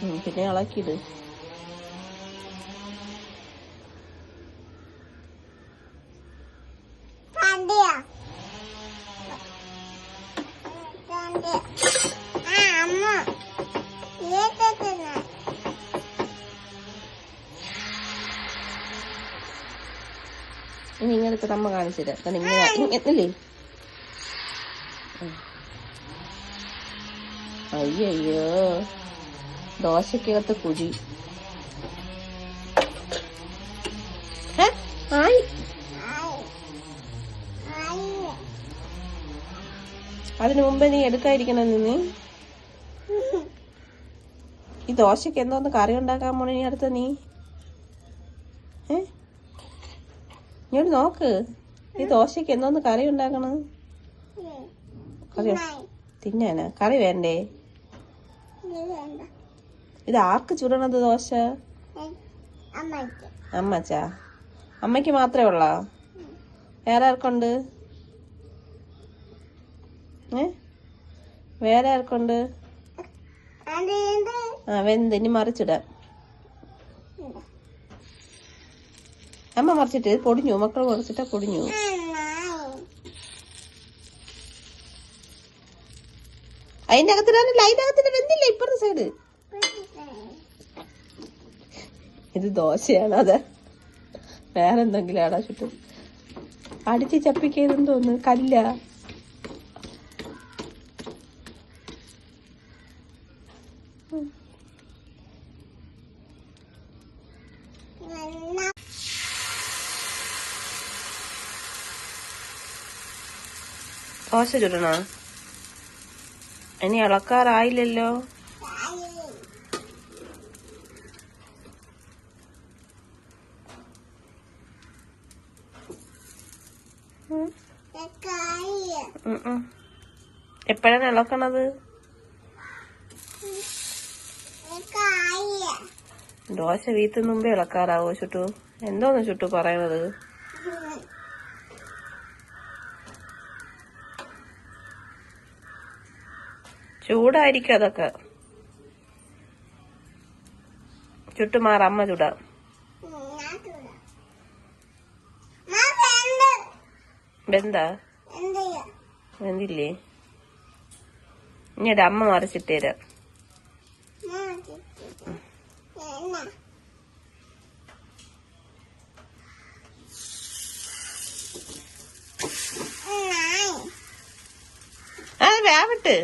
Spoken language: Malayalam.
പിന്നെ ഇളക്കിയിട്. ഇനി ഇങ്ങനത്തെ നമ്മ കാണിച്ചിട്ട് ഇങ്ങനെ അയ്യോ ദോശക്കകത്ത് കുഴി. ആയി അതിനു മുമ്പേ നീ എടുക്കാതിരിക്കണം. നീ ഈ ദോശക്ക് എന്തോന്ന് കറി ഉണ്ടാക്കാൻ പോണ നീ അടുത്ത നീ ഇങ്ങോട്ട് നോക്ക്. ഈ ദോശക്ക് എന്തോന്ന് കറി ഉണ്ടാക്കണം? കറി തിന്നാനാ? കറി വേണ്ടേ? ഇത് ആർക്ക് ചുടണത് ദോശ? അമ്മച്ചാ? അമ്മയ്ക്ക് മാത്രമേ ഉള്ളോ? വേറെ ആർക്കുണ്ട്? വേറെ ആർക്കുണ്ട്? വെന്ത് ഇനി മറിച്ചിടാം. അമ്മ മറിച്ചിട്ട് പൊടിഞ്ഞു. മക്കൾ മറിച്ചിട്ടാ പൊടിഞ്ഞു. അതിന്റെ അകത്തിടാനല്ല, അതിന്റെ അകത്തിന്റെ വെന്തില്ല. ഇപ്പുറത്തെ സൈഡ് ഇത് ദോശയാണ്. അത് വേറെ എന്തെങ്കിലും ആടാ ചുറ്റും അടിച്ച് ചപ്പിക്കതെന്ന് തോന്നുന്നു. കല്ല. ദോശ ചുടണോ? ഇനി ഇളക്കാറായില്ലല്ലോ. എപ്പോഴാണ് ഇളക്കണത്? ദോശ വീത്തിന് മുമ്പേ ഇളക്കാറാവോ ചുട്ടു? എന്തോന്ന് ചുട്ടു പറയണത്? ചൂടായിരിക്കും അതൊക്കെ. ചുട്ടുമാറ അമ്മ ചൂടാ. വെന്താ? വെന്തില്ലേ? ഇനി അമ്മ മറിച്ചിട്ടേരാ. അത് വേവട്ട്.